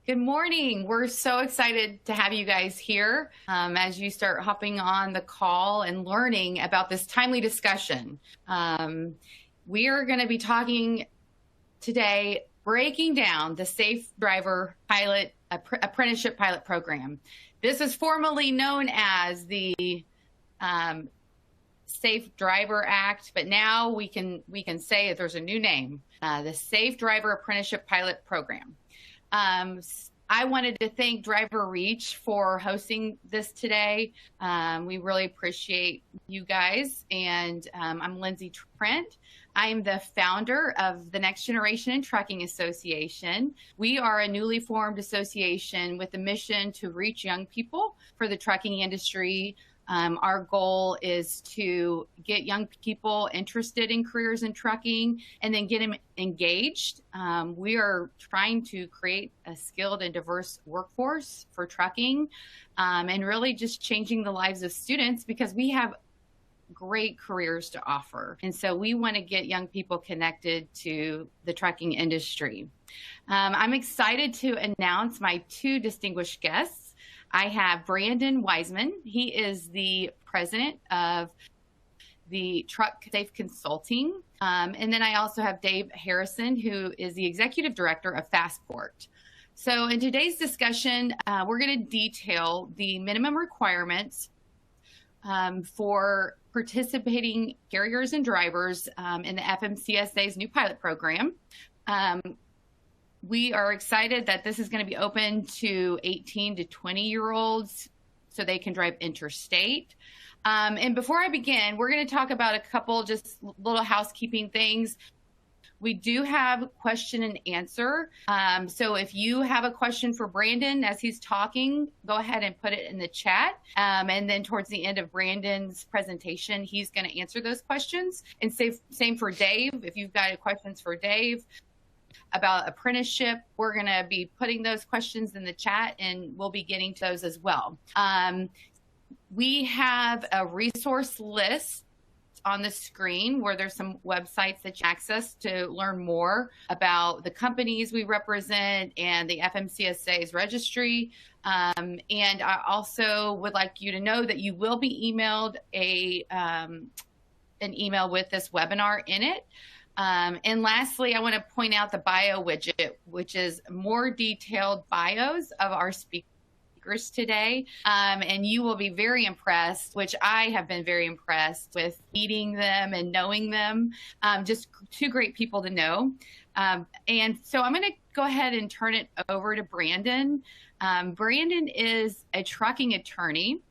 Good morning. We're so excited to have you guys here as you start hopping on the call and learning about this timely discussion. We are going to be talking today, breaking down the Safe Driver Pilot Apprenticeship Pilot Program. This is formerly known as the Safe Driver Act, but now we can say that there's a new name, the Safe Driver Apprenticeship Pilot Program. I wanted to thank DriverReach for hosting this today. We really appreciate you guys. And I'm Lindsay Trent. I am the founder of the Next Generation in Trucking Association. We are a newly formed association with a mission to reach young people for the trucking industry. Our goal is to get young people interested in careers in trucking and then get them engaged. We are trying to create a skilled and diverse workforce for trucking and really just changing the lives of students because we have great careers to offer. And so we want to get young people connected to the trucking industry. I'm excited to announce my two distinguished guests. I have Brandon Wiseman. He is the president of the Trucksafe Consulting. And then I also have Dave Harrison, who is the executive director of Fastport. So in today's discussion, we're going to detail the minimum requirements for participating carriers and drivers in the FMCSA's new pilot program. We are excited that this is going to be open to 18 to 20-year-olds so they can drive interstate. And before I begin, we're going to talk about a couple just little housekeeping things. We do have question and answer. So if you have a question for Brandon as he's talking, go ahead and put it in the chat. And then towards the end of Brandon's presentation, he's going to answer those questions. And same for Dave. If you've got questions for Dave about apprenticeship, we're going to be putting those questions in the chat and we'll be getting to those as well. We have a resource list on the screen where there's some websites that you access to learn more about the companies we represent and the FMCSA's registry. And I also would like you to know that you will be emailed an email with this webinar in it. And lastly, I want to point out the bio widget, which is more detailed bios of our speakers today. And you will be very impressed, which I have been very impressed with meeting them and knowing them. Just two great people to know. And so I'm going to go ahead and turn it over to Brandon. Brandon is a trucking attorney.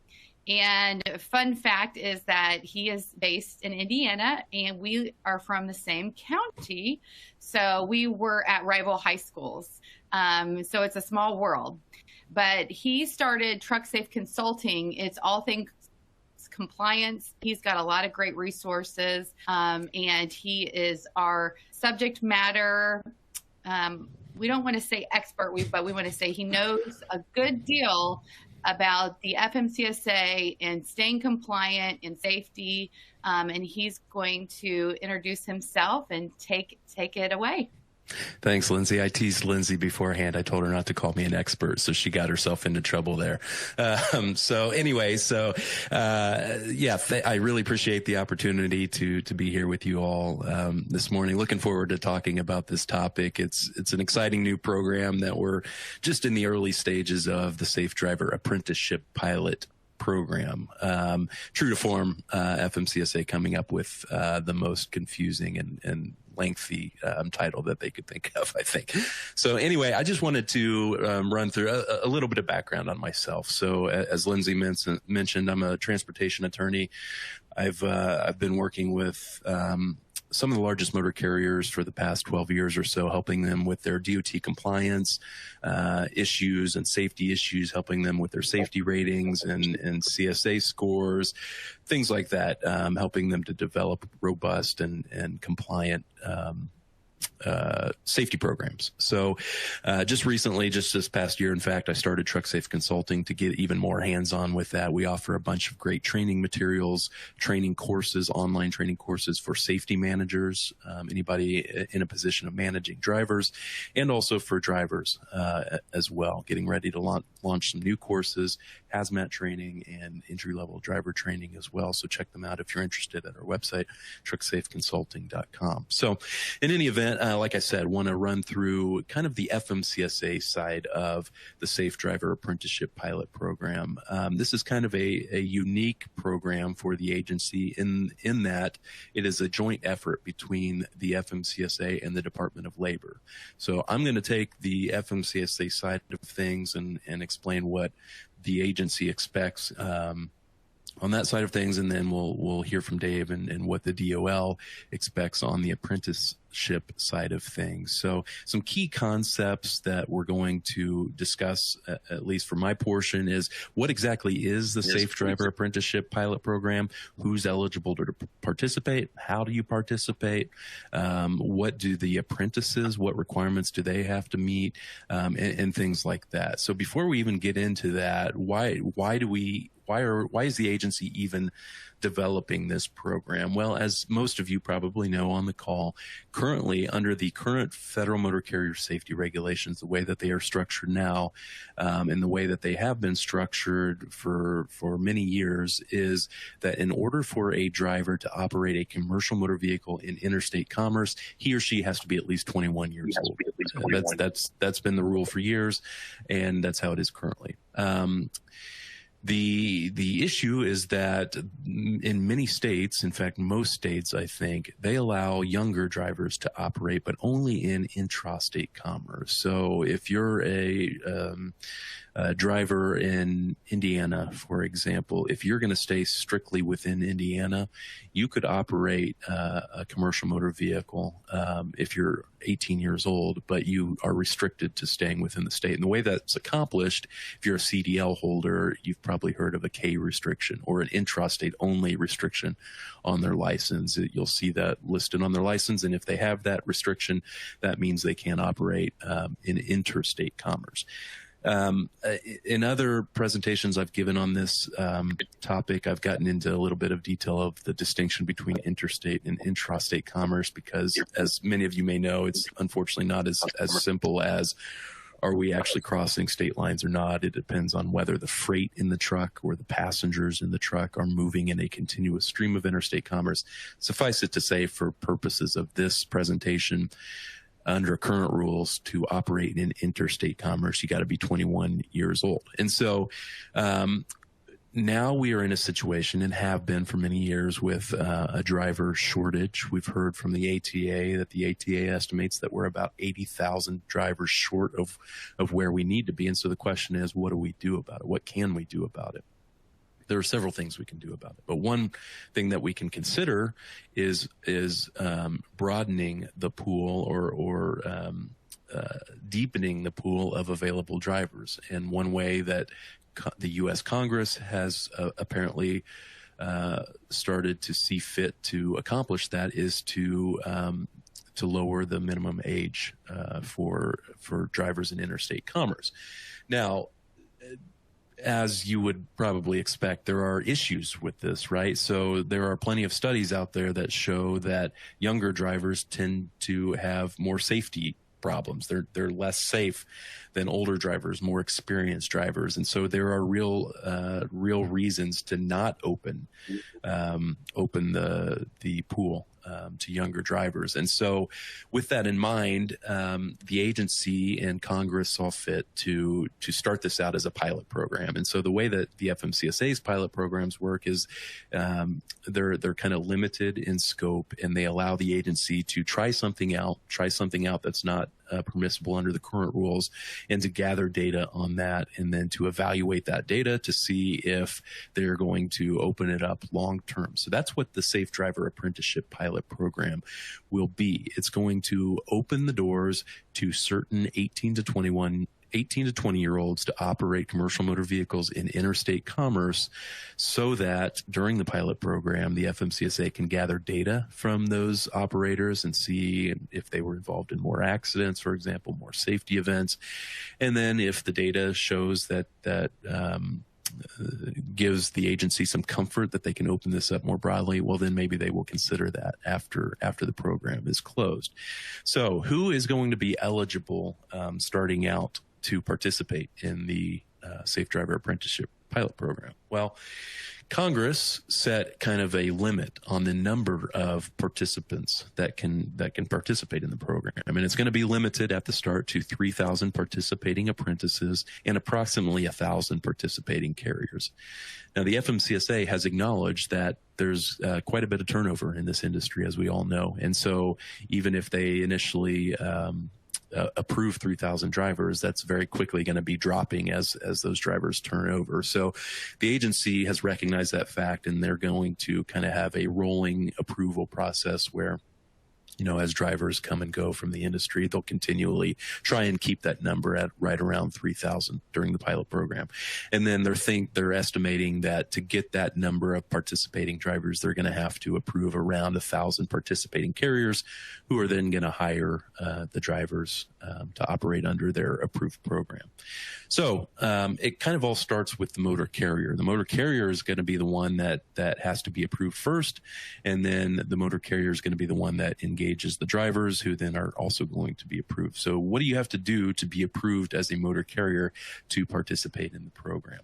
And fun fact is that he is based in Indiana and we are from the same county. So we were at rival high schools. So it's a small world. But he started Trucksafe Consulting. It's all things compliance. He's got a lot of great resources and he is our subject matter. We don't want to say expert, but we want to say he knows a good deal about the FMCSA and staying compliant and safety. And he's going to introduce himself and take it away. Thanks, Lindsay. I teased Lindsay beforehand. I told her not to call me an expert, so she got herself into trouble there. I really appreciate the opportunity to be here with you all this morning. Looking forward to talking about this topic. It's an exciting new program that we're just in the early stages of, the Safe Driver Apprenticeship Pilot Program. True to form, FMCSA coming up with the most confusing and lengthy title that they could think of, I think. So anyway, I just wanted to run through a little bit of background on myself. So as Lindsay mentioned, I'm a transportation attorney. I've been working with some of the largest motor carriers for the past 12 years or so, helping them with their DOT compliance issues and safety issues, helping them with their safety ratings and CSA scores, things like that, helping them to develop robust and compliant safety programs. So just recently, just this past year, in fact, I started Trucksafe Consulting to get even more hands-on with that. We offer a bunch of great training materials, training courses, online training courses for safety managers, anybody in a position of managing drivers, and also for drivers as well, getting ready to launch some new courses, hazmat training, and entry-level driver training as well. So check them out if you're interested at our website, trucksafeconsulting.com. So in any event, like I said, want to run through kind of the FMCSA side of the Safe Driver Apprenticeship Pilot Program. This is kind of a unique program for the agency in that it is a joint effort between the FMCSA and the Department of Labor. So I'm going to take the FMCSA side of things and explain what the agency expects on that side of things, and then we'll hear from Dave and what the DOL expects on the apprenticeship side of things. So some key concepts that we're going to discuss, at least for my portion, is what exactly is the Safe Driver Apprenticeship Pilot Program? Who's eligible to participate? How do you participate? What do the apprentices, what requirements do they have to meet? And things like that. So before we even get into that, why is the agency even developing this program? Well, as most of you probably know on the call, currently under the current federal motor carrier safety regulations, the way that they are structured now, and the way that they have been structured for many years, is that in order for a driver to operate a commercial motor vehicle in interstate commerce, he or she has to be at least 21 years old. That's been the rule for years, and that's how it is currently. The issue is that in many states, in fact, most states, I think, they allow younger drivers to operate, but only in intrastate commerce. So if you're a driver in Indiana, for example, if you're going to stay strictly within Indiana, you could operate a commercial motor vehicle if you're 18 years old, but you are restricted to staying within the state. And the way that's accomplished, if you're a CDL holder, you've probably heard of a K restriction or an intrastate only restriction on their license. You'll see that listed on their license. And if they have that restriction, that means they can't operate in interstate commerce. In other presentations I've given on this topic, I've gotten into a little bit of detail of the distinction between interstate and intrastate commerce, because as many of you may know, it's unfortunately not as simple as, are we actually crossing state lines or not? It depends on whether the freight in the truck or the passengers in the truck are moving in a continuous stream of interstate commerce. Suffice it to say, for purposes of this presentation, under current rules, to operate in interstate commerce, you got to be 21 years old. And so now we are in a situation, and have been for many years, with a driver shortage. We've heard from the ATA that the ATA estimates that we're about 80,000 drivers short of where we need to be. And so the question is, what do we do about it? What can we do about it? There are several things we can do about it, but one thing that we can consider is broadening the pool or deepening the pool of available drivers. And one way that the U.S. Congress has apparently started to see fit to accomplish that is to lower the minimum age for drivers in interstate commerce. Now, as you would probably expect, there are issues with this, right? So there are plenty of studies out there that show that younger drivers tend to have more safety problems. They're less safe than older drivers, more experienced drivers. And so there are real reasons to not open the pool to younger drivers. And so with that in mind, the agency and Congress saw fit to start this out as a pilot program. And so the way that the FMCSA's pilot programs work is they're kind of limited in scope, and they allow the agency to try something out that's not permissible under the current rules, and to gather data on that, and then to evaluate that data to see if they're going to open it up long term. So that's what the Safe Driver Apprenticeship Pilot Program will be. It's going to open the doors to certain 18 to 21 18 to 20-year-olds to operate commercial motor vehicles in interstate commerce so that during the pilot program, the FMCSA can gather data from those operators and see if they were involved in more accidents, for example, more safety events. And then if the data shows that gives the agency some comfort that they can open this up more broadly, well, then maybe they will consider that after the program is closed. So who is going to be eligible starting out to participate in the Safe Driver Apprenticeship pilot program? Well, Congress set kind of a limit on the number of participants that can participate in the program. I mean, it's going to be limited at the start to 3,000 participating apprentices and approximately 1,000 participating carriers. Now, the FMCSA has acknowledged that there's quite a bit of turnover in this industry, as we all know. And so even if they initially approve 3,000 drivers, that's very quickly going to be dropping as those drivers turn over. So the agency has recognized that fact, and they're going to kind of have a rolling approval process where, as drivers come and go from the industry, they'll continually try and keep that number at right around 3,000 during the pilot program. And then they're estimating that to get that number of participating drivers, they're going to have to approve around 1,000 participating carriers who are then going to hire the drivers to operate under their approved program. So it kind of all starts with the motor carrier. The motor carrier is going to be the one that has to be approved first, and then the motor carrier is going to be the one that engages the drivers, who then are also going to be approved. So what do you have to do to be approved as a motor carrier to participate in the program?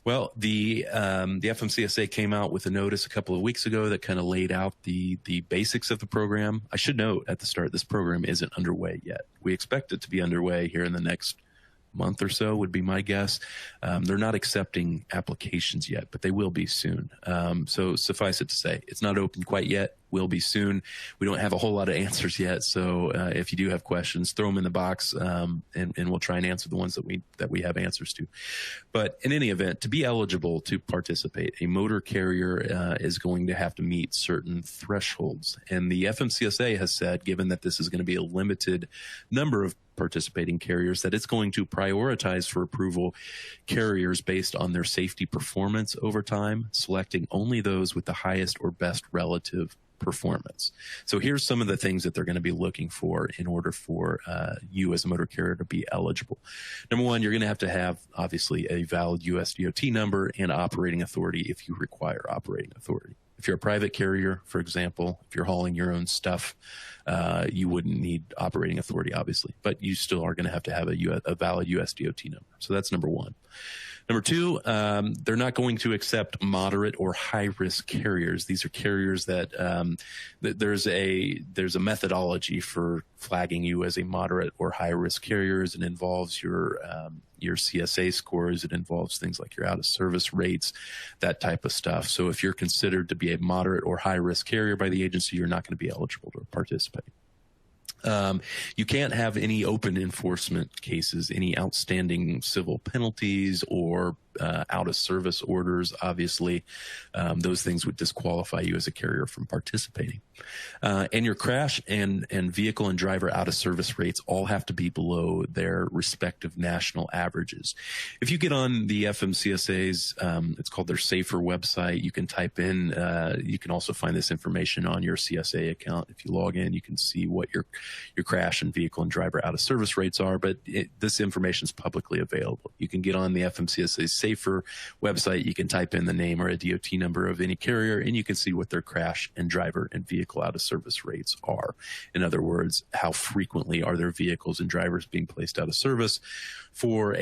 Well, the FMCSA came out with a notice a couple of weeks ago that kind of laid out the basics of the program. I should note at the start, this program isn't underway yet. We expect it to be underway here in the next month or so would be my guess. They're not accepting applications yet, but they will be soon. So suffice it to say, it's not open quite yet. Will be soon. We don't have a whole lot of answers yet. So if you do have questions, throw them in the box, and we'll try and answer the ones that we have answers to. But in any event, to be eligible to participate, a motor carrier is going to have to meet certain thresholds. And the FMCSA has said, given that this is going to be a limited number of participating carriers, that it's going to prioritize for approval carriers based on their safety performance over time, selecting only those with the highest or best relative performance. So here's some of the things that they're going to be looking for in order for you as a motor carrier to be eligible. Number one, you're going to have obviously a valid US DOT number and operating authority if you require operating authority. If you're a private carrier, for example, if you're hauling your own stuff, you wouldn't need operating authority, obviously, but you still are going to have a valid US DOT number. So that's number one. Number two, they're not going to accept moderate or high-risk carriers. These are carriers that there's a methodology for flagging you as a moderate or high-risk carriers. It involves your CSA scores. It involves things like your out-of-service rates, that type of stuff. So if you're considered to be a moderate or high-risk carrier by the agency, you're not going to be eligible to participate. You can't have any open enforcement cases, any outstanding civil penalties or out of service orders. Obviously, those things would disqualify you as a carrier from participating. And your crash and vehicle and driver out of service rates all have to be below their respective national averages. If you get on the FMCSA's, it's called their Safer website, you can type in, you can also find this information on your CSA account. If you log in, you can see what your crash and vehicle and driver out of service rates are, but this information is publicly available. You can get on the FMCSA's Safer website, you can type in the name or a DOT number of any carrier, and you can see what their crash and driver and vehicle out of service rates are. In other words, how frequently are their vehicles and drivers being placed out of service for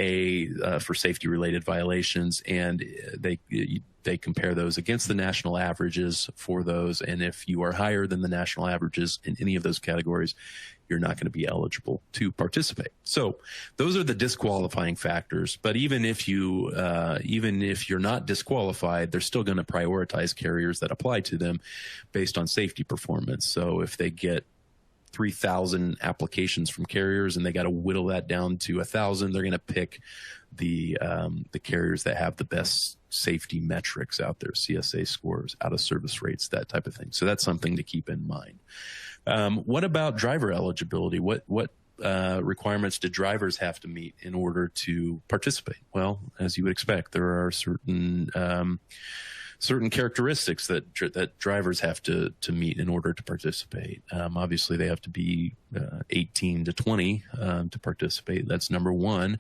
safety related violations, and they compare those against the national averages for those. And if you are higher than the national averages in any of those categories, you're not going to be eligible to participate. So those are the disqualifying factors. But even if you're not disqualified, they're still going to prioritize carriers that apply to them based on safety performance. So if they get 3,000 applications from carriers and they got to whittle that down to 1,000, they're going to pick the carriers that have the best safety metrics out there, CSA scores, out of service rates, that type of thing. So that's something to keep in mind. What about driver eligibility? What requirements do drivers have to meet in order to participate? Well, as you would expect, there are certain characteristics that drivers have to meet in order to participate. Obviously, they have to be 18 to 20 to participate. That's number one.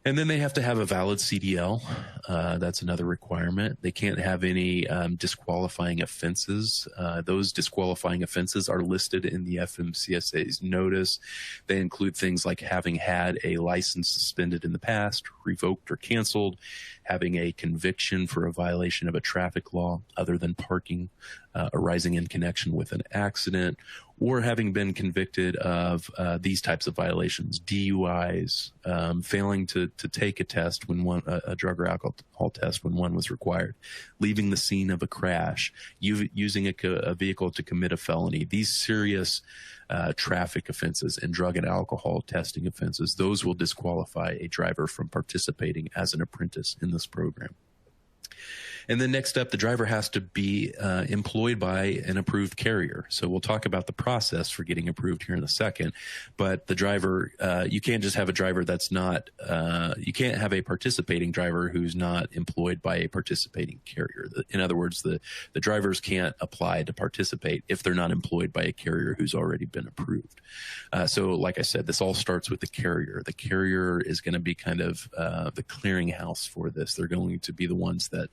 And then they have to have a valid CDL. That's another requirement. They can't have any disqualifying offenses. Those disqualifying offenses are listed in the FMCSA's notice. They include things like having had a license suspended in the past, revoked or canceled, having a conviction for a violation of a traffic law other than parking, arising in connection with an accident, or having been convicted of these types of violations: DUIs, failing to take a test when a drug or alcohol test when one was required, leaving the scene of a crash, using a vehicle to commit a felony. These serious traffic offenses and drug and alcohol testing offenses, those will disqualify a driver from participating as an apprentice in this program. And then next up, the driver has to be employed by an approved carrier. So we'll talk about the process for getting approved here in a second. But the driver, you can't just have a driver that's not, you can't have a participating driver who's not employed by a participating carrier. In other words, the drivers can't apply to participate if they're not employed by a carrier who's already been approved. So like I said, this all starts with the carrier. The carrier is going to be kind of the clearinghouse for this. They're going to be the ones that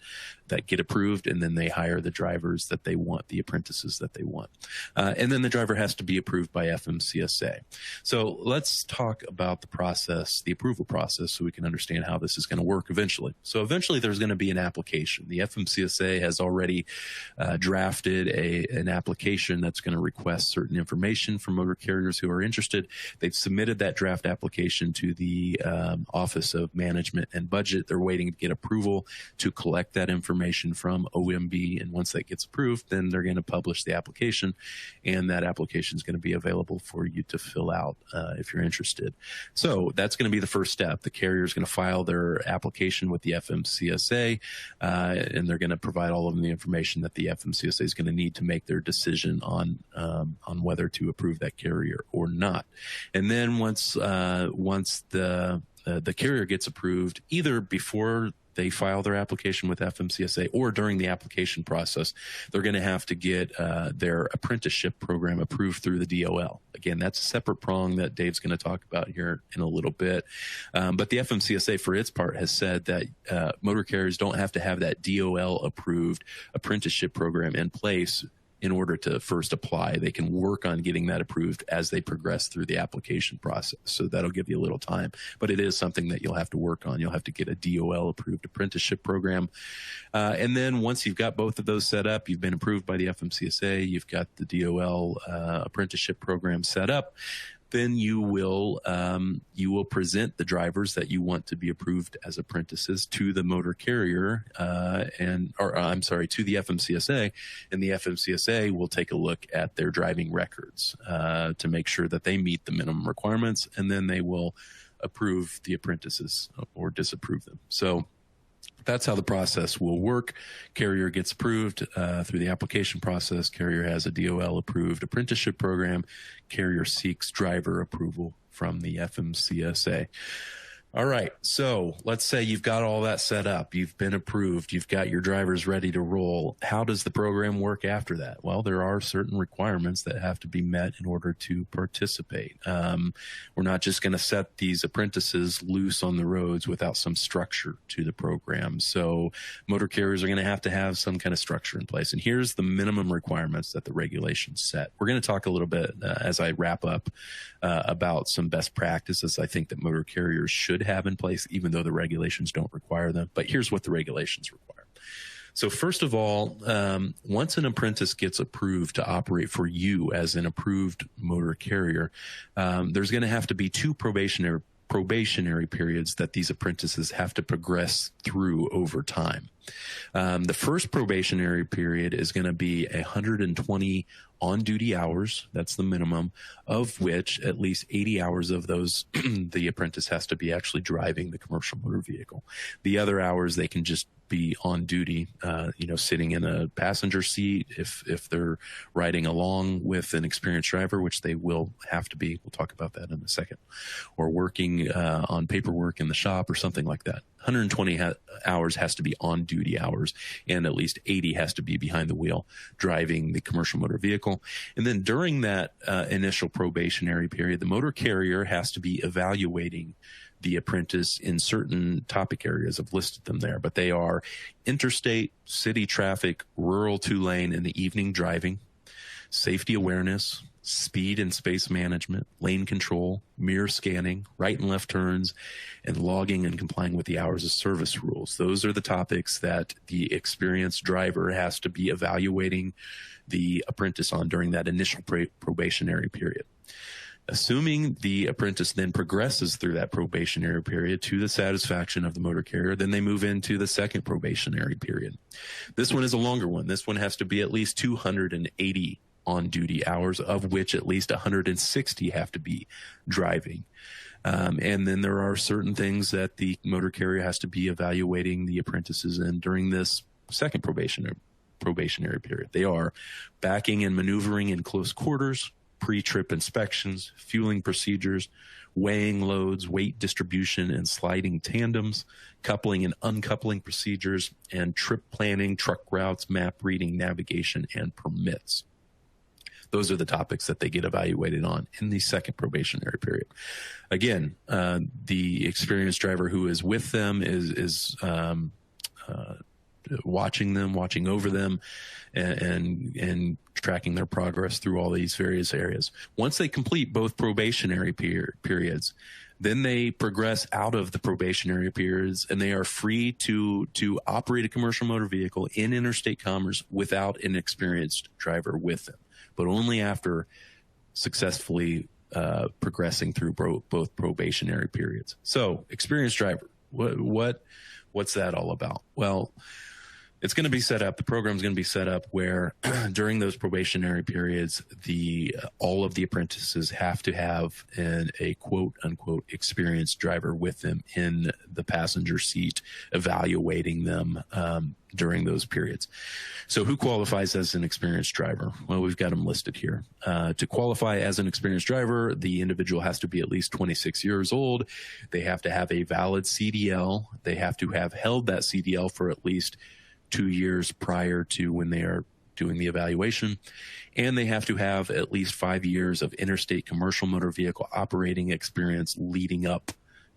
get approved, and then they hire the drivers that they want, the apprentices that they want. And then the driver has to be approved by FMCSA. So let's talk about the process, the approval process, so we can understand how this is going to work eventually. So eventually there's going to be an application. The FMCSA has already drafted an application that's going to request certain information from motor carriers who are interested. They've submitted that draft application to the Office of Management and Budget. They're waiting to get approval to collect that information from OMB, and once that gets approved, then they're going to publish the application, and that application is going to be available for you to fill out if you're interested. So that's going to be the first step. The carrier is going to file their application with the FMCSA, and they're going to provide all of the information that the FMCSA is going to need to make their decision on whether to approve that carrier or not. And then once the carrier gets approved, either before they file their application with FMCSA or during the application process, they're going to have to get their apprenticeship program approved through the DOL. Again, that's a separate prong that Dave's going to talk about here in a little bit. But the FMCSA, for its part, has said that motor carriers don't have to have that DOL approved apprenticeship program in place in order to first apply. They can work on getting that approved as they progress through the application process. So that'll give you a little time, but it is something that you'll have to work on. You'll have to get a DOL approved apprenticeship program. And then once you've got both of those set up, you've been approved by the FMCSA, you've got the DOL apprenticeship program set up, then you will present the drivers that you want to be approved as apprentices to the motor carrier, to the FMCSA, and the FMCSA will take a look at their driving records to make sure that they meet the minimum requirements, and then they will approve the apprentices or disapprove them. So that's how the process will work. Carrier gets approved through the application process. Carrier has a DOL approved apprenticeship program. Carrier seeks driver approval from the FMCSA. All right, so let's say you've got all that set up. You've been approved. You've got your drivers ready to roll. How does the program work after that? Well, there are certain requirements that have to be met in order to participate. We're not just going to set these apprentices loose on the roads without some structure to the program. So motor carriers are going to have some kind of structure in place. And here's the minimum requirements that the regulations set. We're going to talk a little bit as I wrap up about some best practices I think that motor carriers should have in place, even though the regulations don't require them. But here's what the regulations require. So first of all, once an apprentice gets approved to operate for you as an approved motor carrier, there's going to have to be 2 probationary periods that these apprentices have to progress through over time. The first probationary period is going to be 120 on-duty hours. That's the minimum, of which at least 80 hours of those the apprentice has to be actually driving the commercial motor vehicle. The other hours they can just be on duty, sitting in a passenger seat if they're riding along with an experienced driver, which they will have to be. We'll talk about that in a second. Or working on paperwork in the shop or something like that. 120 hours has to be on duty hours, and at least 80 has to be behind the wheel driving the commercial motor vehicle. And then during that initial probationary period, the motor carrier has to be evaluating the apprentice in certain topic areas. I've listed them there, but they are interstate, city traffic, rural 2-lane, and the evening driving, safety awareness, speed and space management, lane control, mirror scanning, right and left turns, and logging and complying with the hours of service rules. Those are the topics that the experienced driver has to be evaluating the apprentice on during that initial probationary period. Assuming the apprentice then progresses through that probationary period to the satisfaction of the motor carrier, then they move into the second probationary period. This one is a longer one. This one has to be at least 280 on-duty hours, of which at least 160 have to be driving. And then there are certain things that the motor carrier has to be evaluating the apprentices in during this second probationary period. They are backing and maneuvering in close quarters, pre-trip inspections, fueling procedures, weighing loads, weight distribution and sliding tandems, coupling and uncoupling procedures, and trip planning, truck routes, map reading, navigation, and permits. Those are the topics that they get evaluated on in the second probationary period. Again, the experienced driver who is with them is watching them, watching over them, and tracking their progress through all these various areas. Once they complete both probationary periods, then they progress out of the probationary periods, and they are free to operate a commercial motor vehicle in interstate commerce without an experienced driver with them, but only after successfully progressing through both probationary periods. So, experienced driver, what's that all about? Well, it's going to be set up. The program is going to be set up where during those probationary periods, all of the apprentices have to have a quote unquote experienced driver with them in the passenger seat, evaluating them during those periods. So who qualifies as an experienced driver? Well, we've got them listed here. To qualify as an experienced driver, the individual has to be at least 26 years old. They have to have a valid CDL. They have to have held that CDL for at least 2 years prior to when they are doing the evaluation, and they have to have at least 5 years of interstate commercial motor vehicle operating experience leading up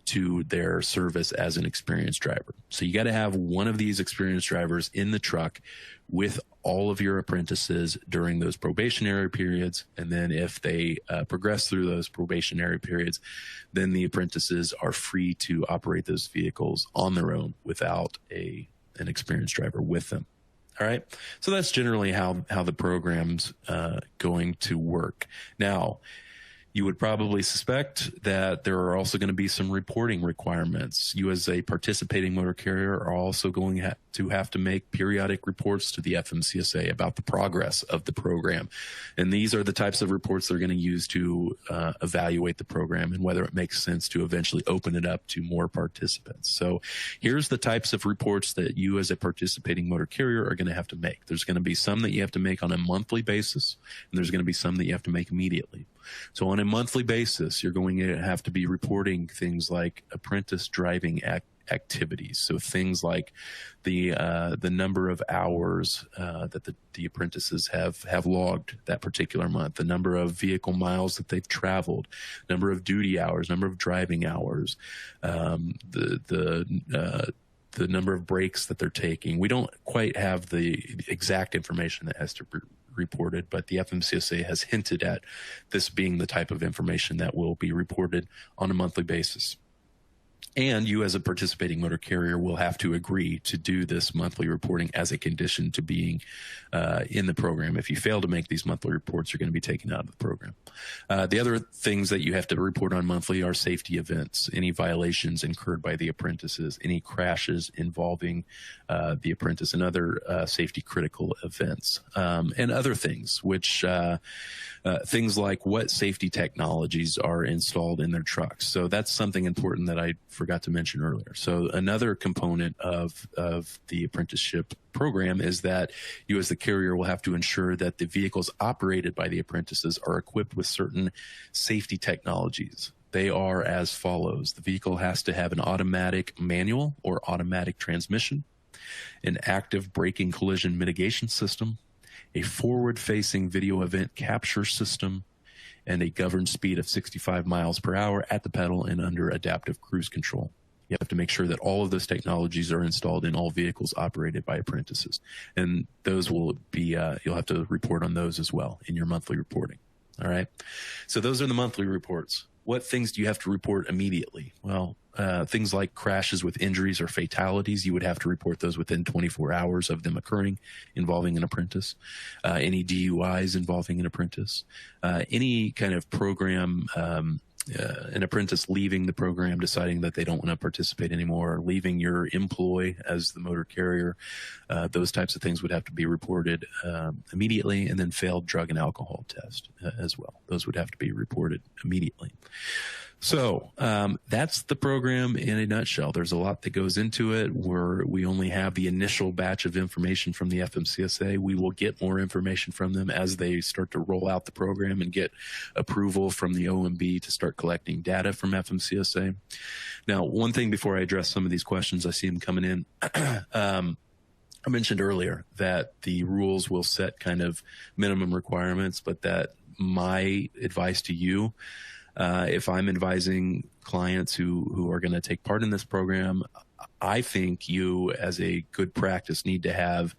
to their service as an experienced driver. So you got to have one of these experienced drivers in the truck with all of your apprentices during those probationary periods. And then if they progress through those probationary periods, then the apprentices are free to operate those vehicles on their own without an experienced driver with them. All right. So that's generally how the program's going to work. Now, you would probably suspect that there are also going to be some reporting requirements. You as a participating motor carrier are also going to have to make periodic reports to the FMCSA about the progress of the program. And these are the types of reports they're going to use to evaluate the program and whether it makes sense to eventually open it up to more participants. So here's the types of reports that you as a participating motor carrier are going to have to make. There's going to be some that you have to make on a monthly basis, and there's going to be some that you have to make immediately. So on a monthly basis, you're going to have to be reporting things like apprentice driving activities. So things like the number of hours that the apprentices have logged that particular month, the number of vehicle miles that they've traveled, number of duty hours, number of driving hours, the number of breaks that they're taking. We don't quite have the exact information that has to be reported, but the FMCSA has hinted at this being the type of information that will be reported on a monthly basis. And you as a participating motor carrier will have to agree to do this monthly reporting as a condition to being in the program. If you fail to make these monthly reports, you're going to be taken out of the program. The other things that you have to report on monthly are safety events, any violations incurred by the apprentices, any crashes involving the apprentice, and other safety critical events, and other things, which things like what safety technologies are installed in their trucks. So that's something important that I forgot to mention earlier. So another component of the apprenticeship program is that you as the carrier will have to ensure that the vehicles operated by the apprentices are equipped with certain safety technologies. They are as follows. The vehicle has to have an automatic manual or automatic transmission, an active braking collision mitigation system, a forward-facing video event capture system, and a governed speed of 65 miles per hour at the pedal and under adaptive cruise control. You have to make sure that all of those technologies are installed in all vehicles operated by apprentices. And those will be, you'll have to report on those as well in your monthly reporting. All right. So those are the monthly reports. What things do you have to report immediately? Well, things like crashes with injuries or fatalities, you would have to report those within 24 hours of them occurring involving an apprentice. Any DUIs involving an apprentice. Any kind of program, an apprentice leaving the program, deciding that they don't want to participate anymore, or leaving your employ as the motor carrier, those types of things would have to be reported immediately, and then failed drug and alcohol test as well. Those would have to be reported immediately. So that's the program in a nutshell. There's a lot that goes into it. We only have the initial batch of information from the FMCSA. We will get more information from them as they start to roll out the program and get approval from the OMB to start collecting data from FMCSA. Now, one thing before I address some of these questions, I see them coming in. I mentioned earlier that the rules will set kind of minimum requirements, but that my advice to you, if I'm advising clients who are going to take part in this program, I think you, as a good practice, need to have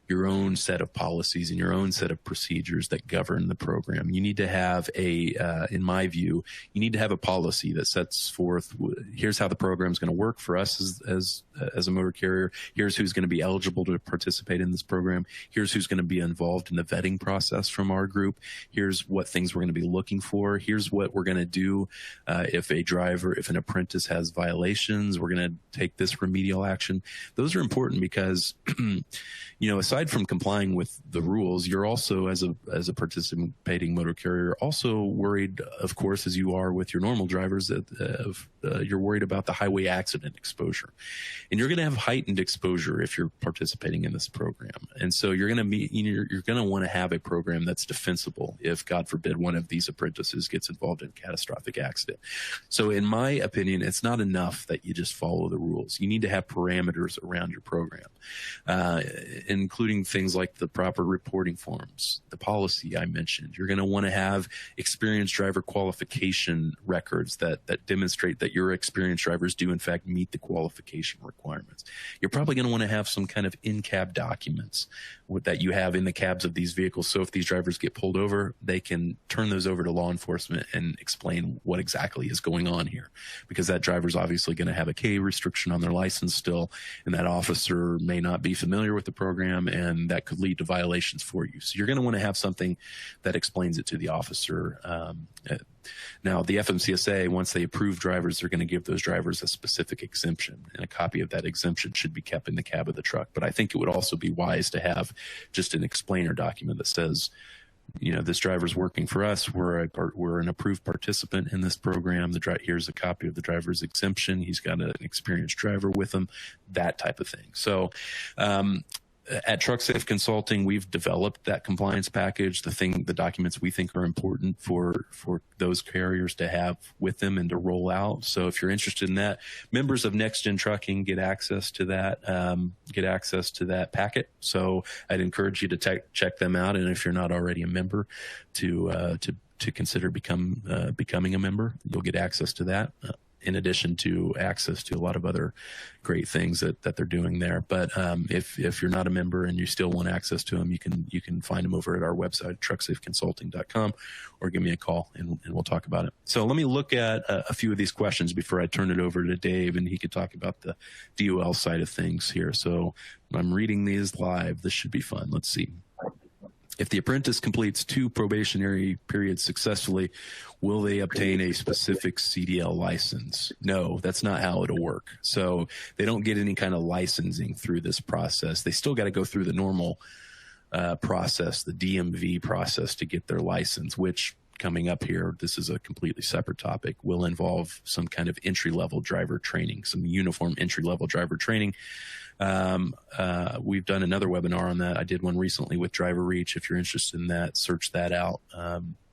your own set of policies and your own set of procedures that govern the program. You need to have in my view, you need to have a policy that sets forth, here's how the program is going to work for us as a motor carrier. Here's who's going to be eligible to participate in this program. Here's who's going to be involved in the vetting process from our group. Here's what things we're going to be looking for. Here's what we're going to do if an apprentice has violations. We're going to take this remedial action. Those are important because aside from complying with the rules, you're also, as a participating motor carrier, also worried, of course, as you are with your normal drivers, you're worried about the highway accident exposure. And you're going to have heightened exposure if you're participating in this program. And so you're going to want to have a program that's defensible if, God forbid, one of these apprentices gets involved in a catastrophic accident. So in my opinion, it's not enough that you just follow the rules. You need to have parameters around your program, including things like the proper reporting forms, the policy I mentioned. You're going to want to have experienced driver qualification records that demonstrate that your experienced drivers do in fact meet the qualification requirements. You're probably going to want to have some kind of in-cab documents that you have in the cabs of these vehicles. So if these drivers get pulled over, they can turn those over to law enforcement and explain what exactly is going on here, because that driver's obviously going to have a K restriction on their license still, and that officer may not be familiar with the program, and that could lead to violations for you. So you're going to want to have something that explains it to the officer. Now, the FMCSA, once they approve drivers, they're going to give those drivers a specific exemption, and a copy of that exemption should be kept in the cab of the truck. But I think it would also be wise to have just an explainer document that says, this driver's working for us. We're an approved participant in this program. Here's a copy of the driver's exemption. He's got an experienced driver with him, that type of thing. So, at Trucksafe Consulting, we've developed that compliance package, the documents we think are important for those carriers to have with them and to roll out. So if you're interested in that, members of Next Gen Trucking get access to that packet. So I'd encourage you to check them out. And if you're not already a member, to consider becoming a member, you'll get access to that. In addition to access to a lot of other great things that they're doing there. But if you're not a member and you still want access to them, you can find them over at our website, trucksafeconsulting.com, or give me a call and we'll talk about it. So let me look at a few of these questions before I turn it over to Dave, and he could talk about the DOL side of things here. So I'm reading these live. This should be fun. Let's see. If the apprentice completes 2 probationary periods successfully, will they obtain a specific CDL license? No, that's not how it'll work. So they don't get any kind of licensing through this process. They still got to go through the normal process, the DMV process, to get their license, which coming up here, this is a completely separate topic, will involve some kind of entry-level driver training, some uniform entry-level driver training. We've done another webinar on that. I did one recently with DriverReach. If you're interested in that, search that out.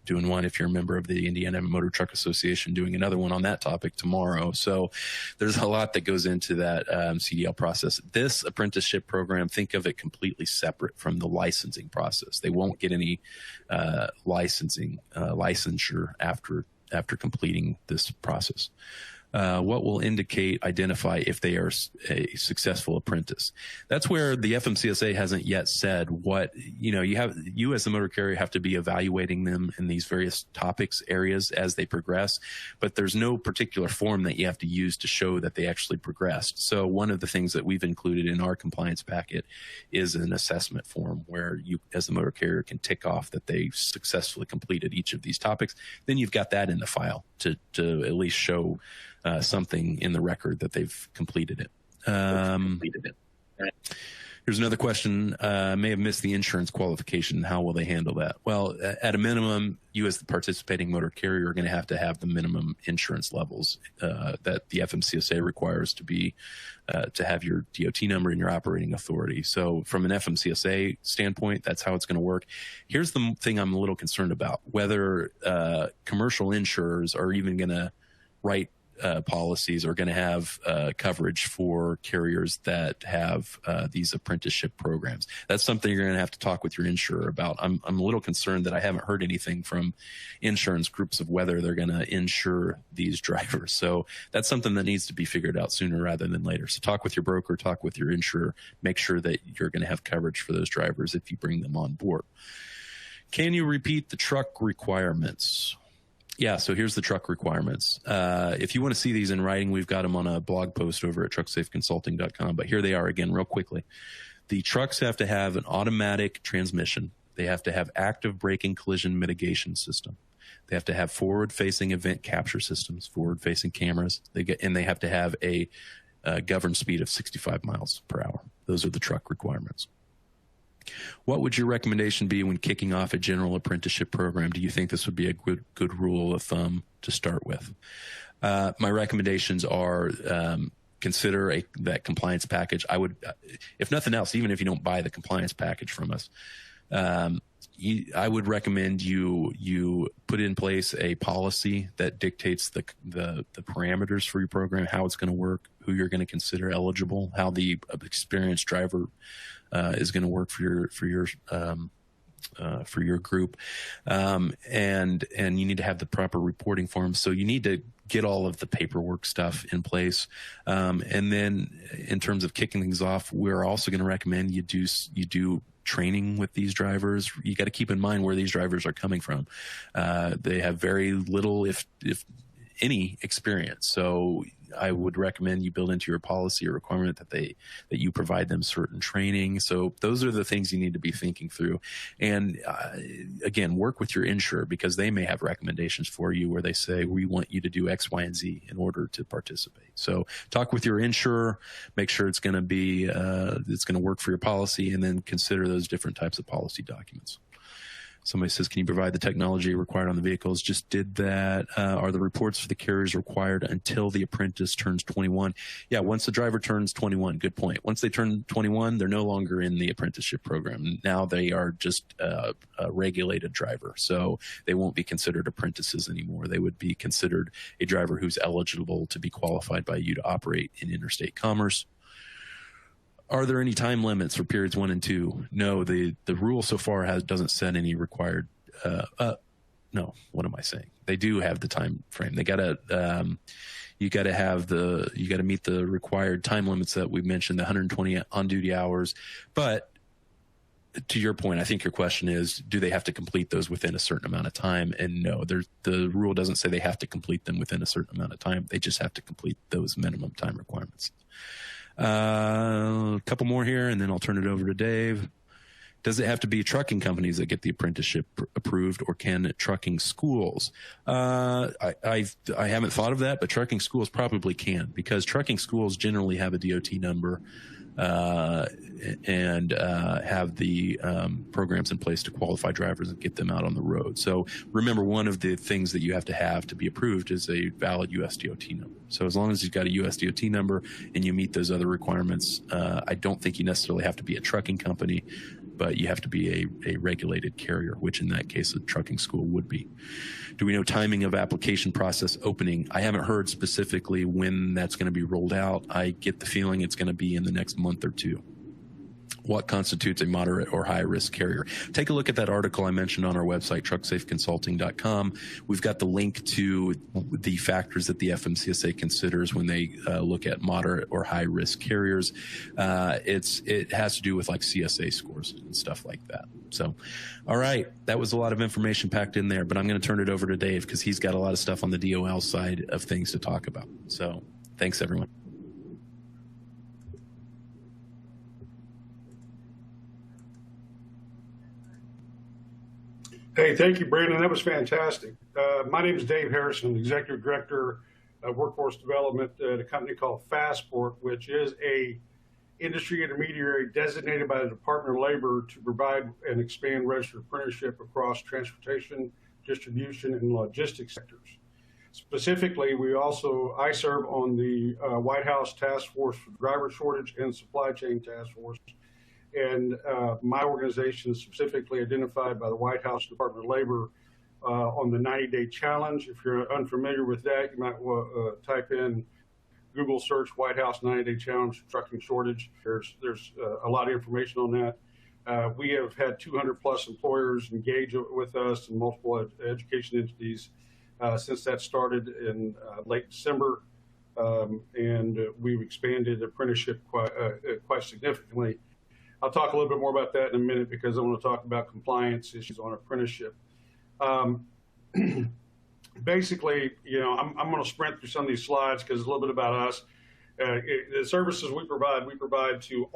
Doing one if you're a member of the Indiana Motor Truck Association, doing another one on that topic tomorrow. So there's a lot that goes into that CDL process. This apprenticeship program, think of it completely separate from the licensing process. They won't get any licensure after completing this process. What will identify if they are a successful apprentice? That's where the FMCSA hasn't yet said what, you as the motor carrier have to be evaluating them in these various topics areas as they progress, but there's no particular form that you have to use to show that they actually progressed. So one of the things that we've included in our compliance packet is an assessment form where you as the motor carrier can tick off that they successfully completed each of these topics. Then you've got that in the file to at least show something in the record that they've completed it. Here's another question. May have missed the insurance qualification. How will they handle that? Well, at a minimum, you as the participating motor carrier are going to have the minimum insurance levels that the FMCSA requires to have your DOT number and your operating authority. So from an FMCSA standpoint, that's how it's going to work. Here's the thing I'm a little concerned about, whether commercial insurers are even going to write policies are going to have coverage for carriers that have these apprenticeship programs. That's something you're going to have to talk with your insurer about. I'm a little concerned that I haven't heard anything from insurance groups of whether they're going to insure these drivers. So that's something that needs to be figured out sooner rather than later. So talk with your broker, talk with your insurer, make sure that you're going to have coverage for those drivers if you bring them on board. Can you repeat the truck requirements? Yeah, so here's the truck requirements. If you want to see these in writing, we've got them on a blog post over at trucksafeconsulting.com. But here they are again real quickly. The trucks have to have an automatic transmission. They have to have active braking collision mitigation system. They have to have forward-facing event capture systems, forward-facing cameras. And they have to have a governed speed of 65 miles per hour. Those are the truck requirements. What would your recommendation be when kicking off a general apprenticeship program? Do you think this would be a good rule of thumb to start with? My recommendations are consider that compliance package. I would, if nothing else, even if you don't buy the compliance package from us, I would recommend you put in place a policy that dictates the parameters for your program, how it's going to work, who you're going to consider eligible, how the experienced driver is going to work for your group, and you need to have the proper reporting forms. So you need to get all of the paperwork stuff in place, and then in terms of kicking things off, we're also going to recommend you do training with these drivers. You got to keep in mind where these drivers are coming from. They have very little, if any, experience. So I would recommend you build into your policy a requirement that you provide them certain training. So those are the things you need to be thinking through. And again, work with your insurer, because they may have recommendations for you where they say, we want you to do X, Y, and Z in order to participate. So talk with your insurer, make sure it's going to work for your policy, and then consider those different types of policy documents. Somebody says, can you provide the technology required on the vehicles? Just did that. Are the reports for the carriers required until the apprentice turns 21? Yeah, once the driver turns 21, good point. Once they turn 21, they're no longer in the apprenticeship program. Now they are just a regulated driver. So they won't be considered apprentices anymore. They would be considered a driver who's eligible to be qualified by you to operate in interstate commerce. Are there any time limits for periods 1 and 2? No, the rule so far doesn't set any required. No, what am I saying? They do have the time frame. They gotta you gotta meet the required time limits that we mentioned, the 120 on duty hours. But to your point, I think your question is, do they have to complete those within a certain amount of time? And no, the rule doesn't say they have to complete them within a certain amount of time. They just have to complete those minimum time requirements. A couple more here, and then I'll turn it over to Dave. Does it have to be trucking companies that get the apprenticeship approved, or can trucking schools? I haven't thought of that, but trucking schools probably can, because trucking schools generally have a DOT number and have the programs in place to qualify drivers and get them out on the road. So remember, one of the things that you have to be approved is a valid USDOT number. So as long as you've got a USDOT number and you meet those other requirements, I don't think you necessarily have to be a trucking company, but you have to be a regulated carrier, which in that case a trucking school would be. Do we know timing of application process opening? I haven't heard specifically when that's going to be rolled out. I get the feeling it's going to be in the next month or two. What constitutes a moderate or high risk carrier? Take a look at that article I mentioned on our website, trucksafeconsulting.com. We've got the link to the factors that the FMCSA considers when they look at moderate or high risk carriers. It has to do with like CSA scores and stuff like that. So, all right, that was a lot of information packed in there, but I'm going to turn it over to Dave because he's got a lot of stuff on the DOL side of things to talk about. So thanks, everyone. Hey, thank you, Brandon. That was fantastic. My name is Dave Harrison, Executive Director of Workforce Development at a company called Fastport, which is a industry intermediary designated by the Department of Labor to provide and expand registered apprenticeship across transportation, distribution, and logistics sectors. Specifically, I serve on the White House Task Force for Driver Shortage and Supply Chain Task Force. And my organization is specifically identified by the White House Department of Labor on the 90-day challenge. If you're unfamiliar with that, you might type in Google search White House 90-day challenge trucking shortage. There's a lot of information on that. We have had 200 plus employers engage with us and multiple education entities since that started in late December, and we've expanded apprenticeship quite significantly. I'll talk a little bit more about that in a minute because I want to talk about compliance issues on apprenticeship. Basically, I'm going to sprint through some of these slides because it's a little bit about us. The services we provide to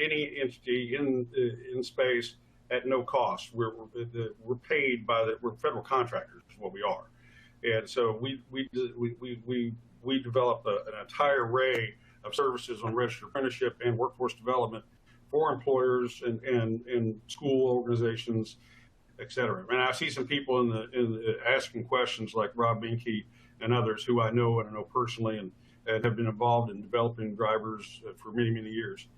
any entity in space at no cost. We're paid we're federal contractors is what we are, and so we develop an entire array of services on registered apprenticeship and workforce development for employers and school organizations, et cetera. And I see some people in the asking questions like Rob Binke and others who I know personally and have been involved in developing drivers for many, many years.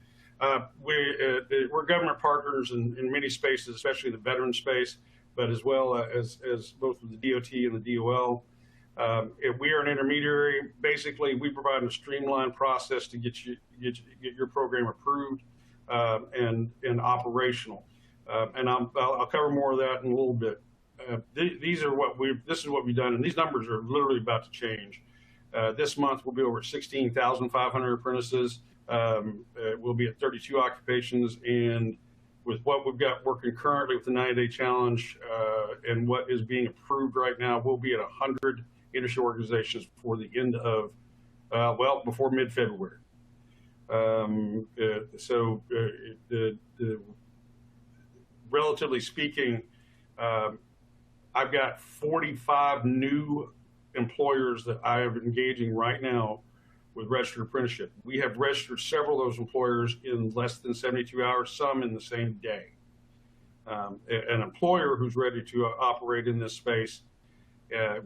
We're government partners in many spaces, especially the veteran space, but as well as both with the DOT and the DOL. If we are an intermediary, basically we provide a streamlined process to get your program approved and operational. And I'll cover more of that in a little bit. This is what we've done, and these numbers are literally about to change. This month we'll be over 16,500 apprentices. We'll be at 32 occupations, and with what we've got working currently with the 90-day challenge and what is being approved right now, we'll be at 100 industry organizations before the end of, before mid-February. Relatively speaking, I've got 45 new employers that I am engaging right now with registered apprenticeship. We have registered several of those employers in less than 72 hours, some in the same day. An employer who's ready to operate in this space,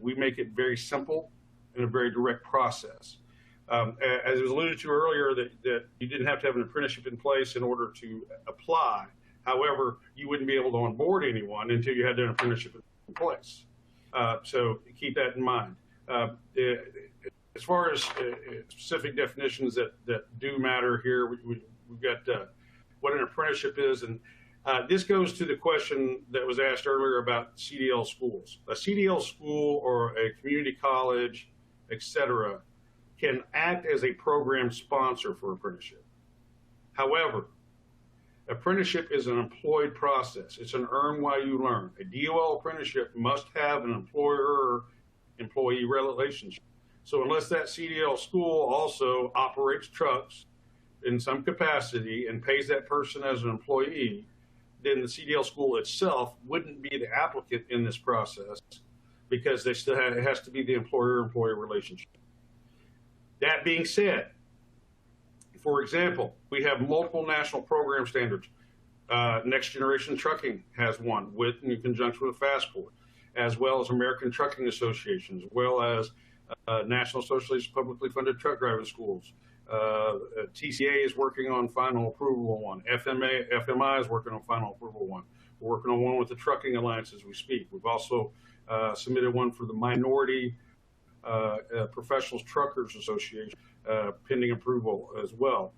we make it very simple and a very direct process. As was alluded to earlier, that you didn't have to have an apprenticeship in place in order to apply. However, you wouldn't be able to onboard anyone until you had an apprenticeship in place. So keep that in mind. As far as specific definitions that do matter here, we've got what an apprenticeship is. And this goes to the question that was asked earlier about CDL schools. A CDL school or a community college, et cetera, can act as a program sponsor for apprenticeship. However, apprenticeship is an employed process. It's an earn while you learn. A DOL apprenticeship must have an employer-employee relationship. So unless that CDL school also operates trucks in some capacity and pays that person as an employee, then the CDL school itself wouldn't be the applicant in this process because it has to be the employer-employee relationship. That being said, For example, we have multiple national program standards. Next Generation Trucking has one in conjunction with Fastport, as well as American Trucking Association, as well as National Association of Publicly Funded Truck Driving Schools. TCA is working on final approval on one. FMI is working on final approval one. We're working on one with the Trucking Alliance as we speak. We've also submitted one for the Minority Professionals Truckers Association, pending approval as well.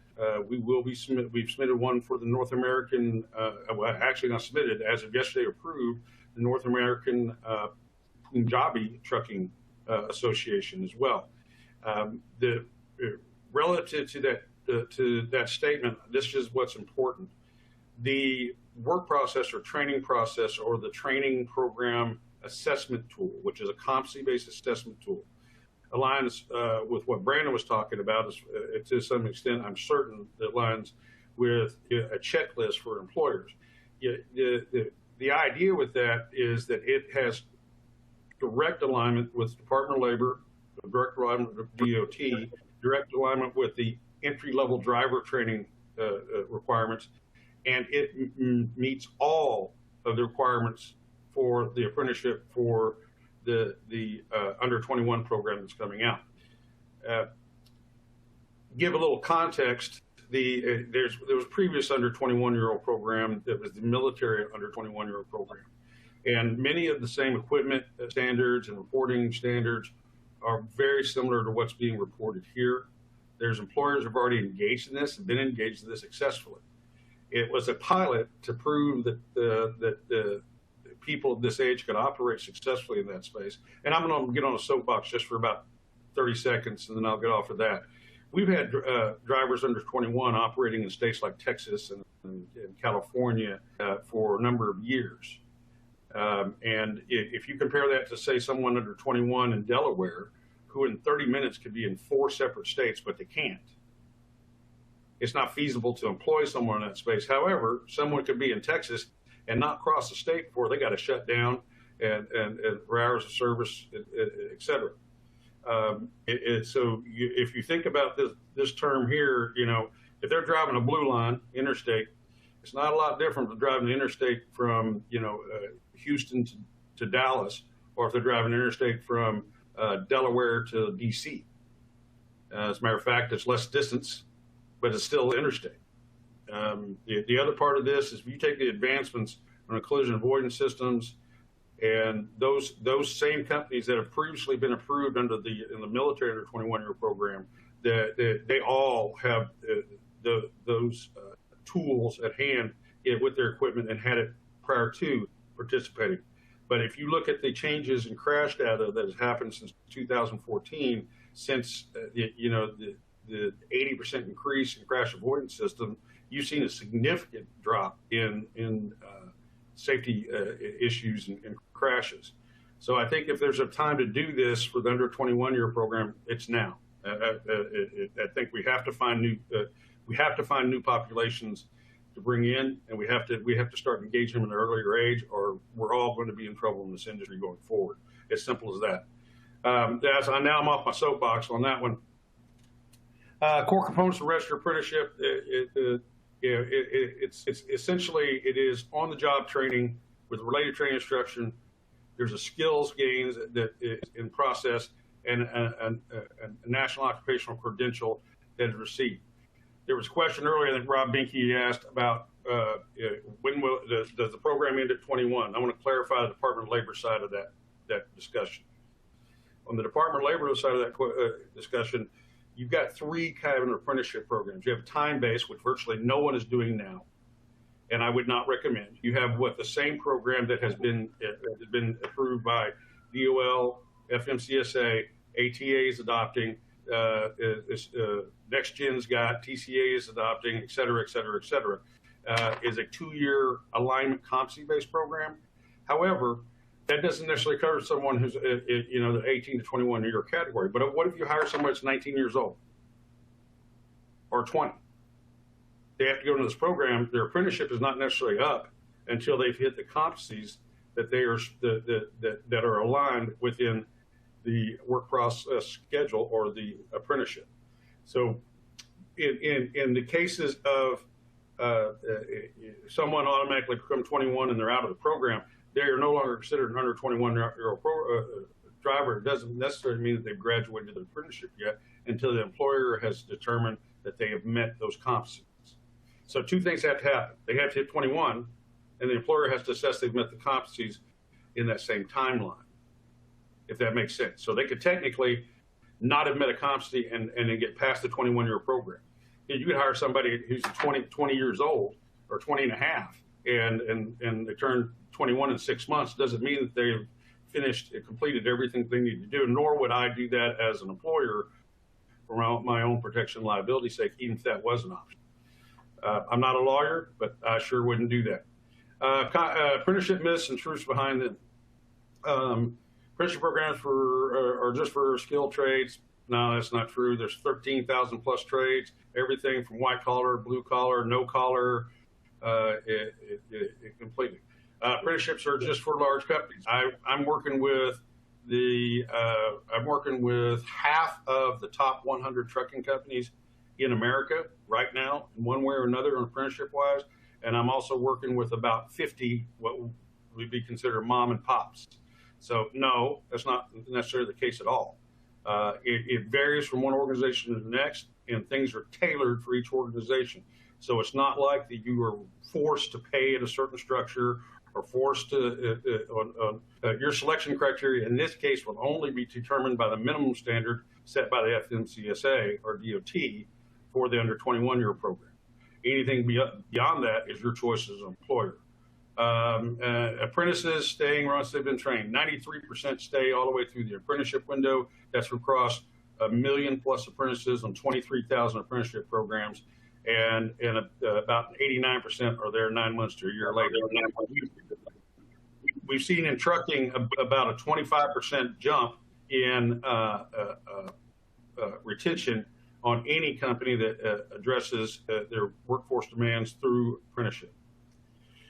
We've submitted one for the North American, well, actually not submitted, as of yesterday approved, the North American Punjabi Trucking Association as well. Relative to that statement, this is what's important. The work process or training process or the training program assessment tool, which is a competency-based assessment tool, aligns with what Brandon was talking about. To some extent, I'm certain that aligns with a checklist for employers. The idea with that is that it has direct alignment with the Department of Labor, direct alignment with DOT, direct alignment with the entry-level driver training requirements, and it meets all of the requirements for the apprenticeship for the under 21 program that's coming out. Give a little context. There was a previous under 21-year-old program that was the military under 21-year-old program, and many of the same equipment standards and reporting standards are very similar to what's being reported here. There's employers who have already engaged in this and been engaged in this successfully. It was a pilot to prove that the people of this age could operate successfully in that space. And I'm going to get on a soapbox just for about 30 seconds, and then I'll get off of that. We've had drivers under 21 operating in states like Texas and California for a number of years. And if you compare that to, say, someone under 21 in Delaware, who in 30 minutes could be in 4 separate states, but they can't. It's not feasible to employ someone in that space. However, someone could be in Texas and not cross the state before they got to shut down and for hours of service, et cetera. So if you think about this term here, if they're driving a blue line interstate, it's not a lot different than driving the interstate from, Houston to Dallas, or if they're driving interstate from Delaware to DC. As a matter of fact, it's less distance, but it's still interstate. The other part of this is if you take the advancements on collision avoidance systems, and those same companies that have previously been approved in the military under 21-year program, they all have those tools at hand with their equipment and had it prior to participating. But if you look at the changes in crash data that has happened since 2014, since the 80% increase in crash avoidance system, you've seen a significant drop in safety issues and crashes. So I think if there's a time to do this for the under 21-year program, it's now. I think we have to find new populations to bring in, and we have to start engaging them in an earlier age, or we're all going to be in trouble in this industry going forward. As simple as that. Now I'm off my soapbox on that one. Core components of registered apprenticeship. It's essentially, it is on-the-job training with related training instruction. There's a skills gains that is in process, and a national occupational credential that is received. There was a question earlier that Rob Binke asked about when does the program end at 21? I want to clarify the Department of Labor side of that discussion. On the Department of Labor side of that discussion, you've got 3 kind of apprenticeship programs. You have time-based, which virtually no one is doing now, and I would not recommend. You have the same program that has been approved by DOL, FMCSA, ATA is adopting, Next Gen's got, TCA is adopting, et cetera, et cetera, et cetera, is a 2-year alignment competency-based program. However, that doesn't necessarily cover someone who's, the 18 to 21-year category. But what if you hire someone that's 19 years old or 20? They have to go into this program. Their apprenticeship is not necessarily up until they've hit the competencies that that are aligned within the work process schedule or the apprenticeship. So in the cases of someone automatically become 21 and they're out of the program, they are no longer considered an under 21-year-old driver. It doesn't necessarily mean that they've graduated the apprenticeship yet until the employer has determined that they have met those competencies. So two things have to happen. They have to hit 21, and the employer has to assess they've met the competencies in that same timeline, if that makes sense. So they could technically not have met a competency and then get past the 21-year program. You could hire somebody who's 20 years old or 20 and a half, and they turn 21 in 6 months. Doesn't mean that they've finished and completed everything they need to do, nor would I do that as an employer for my own protection and liability sake, even if that was an option. I'm not a lawyer, but I sure wouldn't do that. Apprenticeship myths and truths behind them. Apprenticeship programs are just for skilled trades. No, that's not true. There's 13,000 plus trades, everything from white collar, blue collar, no collar, completely. Apprenticeships are just for large companies. I'm working with half of the top 100 trucking companies in America right now, in one way or another, apprenticeship wise. And I'm also working with about 50 what would be considered mom and pops. So no, that's not necessarily the case at all. It varies from one organization to the next, and things are tailored for each organization. So it's not like that you are forced to pay at a certain structure or forced to, your selection criteria in this case will only be determined by the minimum standard set by the FMCSA or DOT for the under 21-year program. Anything beyond that is your choice as an employer. Apprentices staying once they've been trained. 93% stay all the way through the apprenticeship window. That's across 1 million plus apprentices on 23,000 apprenticeship programs, and about 89% are there 9 months to a year later. We've seen in trucking about a 25% jump in retention on any company that addresses their workforce demands through apprenticeship.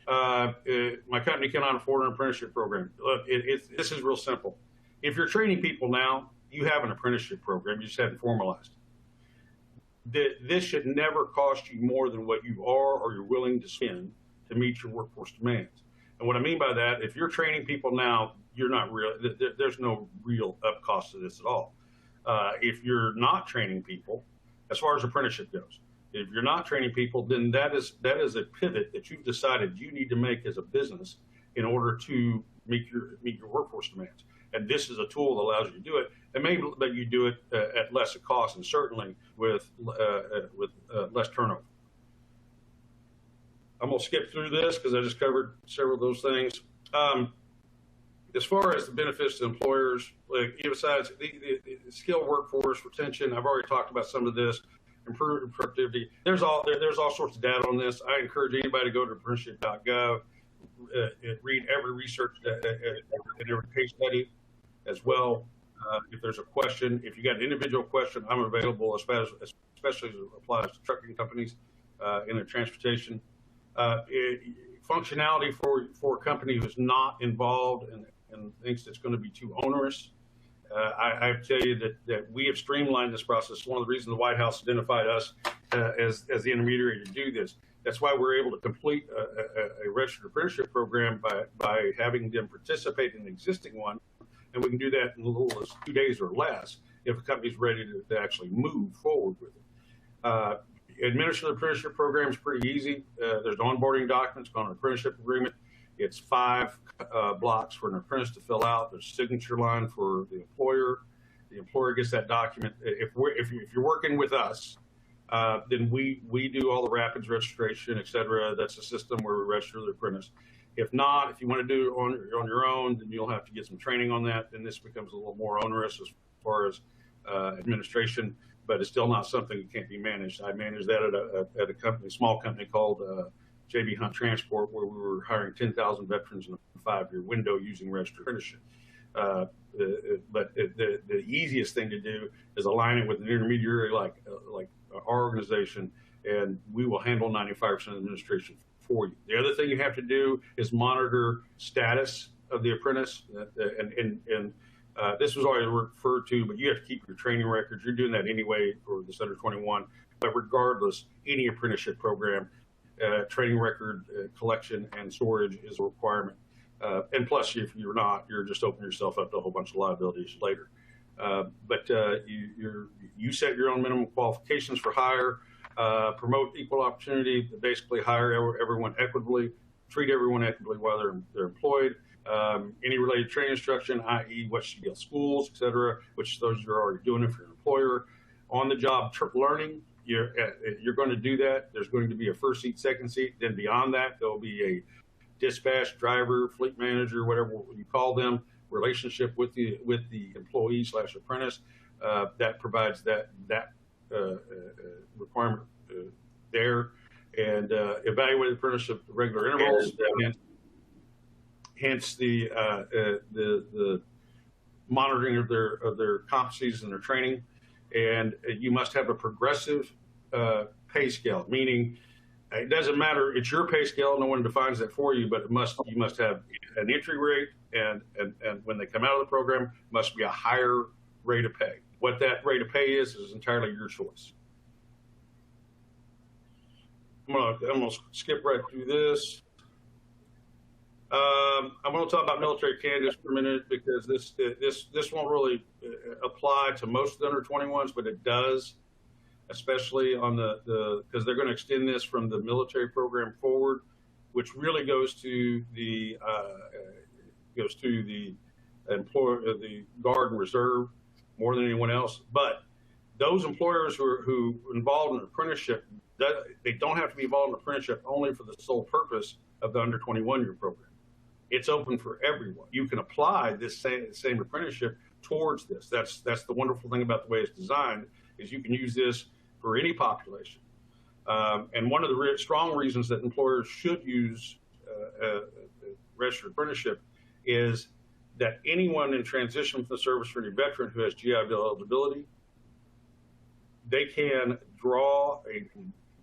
My company cannot afford an apprenticeship program. Look, this is real simple. If you're training people now, you have an apprenticeship program. You just haven't formalized it. This should never cost you more than what you are or you're willing to spend to meet your workforce demands. And what I mean by that, if you're training people now, you're not real. There's no real up cost to this at all. If you're not training people, as far as apprenticeship goes, if you're not training people, then that is a pivot that you've decided you need to make as a business in order to meet your workforce demands. And this is a tool that allows you to do it. It may let you do it at less cost and certainly with less turnover. I'm going to skip through this because I just covered several of those things. As far as the benefits to employers, besides the skilled workforce retention, I've already talked about some of this. Improved productivity. There's all sorts of data on this. I encourage anybody to go to apprenticeship.gov, read every research and every case study as well. If there's a question, if you got an individual question, I'm available, especially as it applies to trucking companies in their transportation. Functionality for a company who's not involved and thinks it's going to be too onerous. I tell you that we have streamlined this process. One of the reasons the White House identified us as the intermediary to do this. That's why we're able to complete a registered apprenticeship program by having them participate in the existing one. And we can do that in as little as 2 days or less if a company's ready to actually move forward with it. Administer the apprenticeship program is pretty easy. There's onboarding documents called an apprenticeship agreement. It's 5 blocks for an apprentice to fill out. There's a signature line for the employer. The employer gets that document. If you're working with us, then we do all the rapids registration, et cetera. That's the system where we register the apprentice. If not, if you want to do it on your own, then you'll have to get some training on that. Then this becomes a little more onerous as far as administration, but it's still not something that can't be managed. I managed that at a company, small company called JB Hunt Transport, where we were hiring 10,000 veterans in a 5-year window using registered apprenticeship. But the easiest thing to do is align it with an intermediary like our organization, and we will handle 95% of the administration for you. The other thing you have to do is monitor status of the apprentice, and This was always referred to, but you have to keep your training records. You're doing that anyway for this under 21. But regardless, any apprenticeship program, training record collection and storage is a requirement. And plus, if you're not, you're just opening yourself up to a whole bunch of liabilities later. But you set your own minimum qualifications for hire, promote equal opportunity, basically hire everyone equitably, treat everyone equitably while they're employed. Any related training instruction, i.e. what you get schools, et cetera, which those you're already doing if you're an employer. On the job learning, you're going to do that. There's going to be a first seat, second seat. Then beyond that, there'll be a dispatch driver, fleet manager, whatever you call them, relationship with the employee / apprentice. That provides that requirement there, and evaluate the apprentice at regular intervals. Hence the monitoring of their competencies and their training. And you must have a progressive pay scale, meaning it doesn't matter. It's your pay scale. No one defines that for you, but you must have an entry rate, and when they come out of the program, must be a higher rate of pay. What that rate of pay is entirely your choice. I'm gonna skip right through this. I'm going to talk about military candidates for a minute, because this won't really apply to most of the under 21s, but it does, especially on because they're going to extend this from the military program forward, which really goes to the employer, the Guard and Reserve, more than anyone else. But those employers who are involved in apprenticeship, they don't have to be involved in apprenticeship only for the sole purpose of the under 21-year program. It's open for everyone. You can apply this same apprenticeship towards this. That's the wonderful thing about the way it's designed, is you can use this for any population. And one of the strong reasons that employers should use registered apprenticeship is that anyone in transition from the service for any veteran who has GI Bill eligibility, they can draw a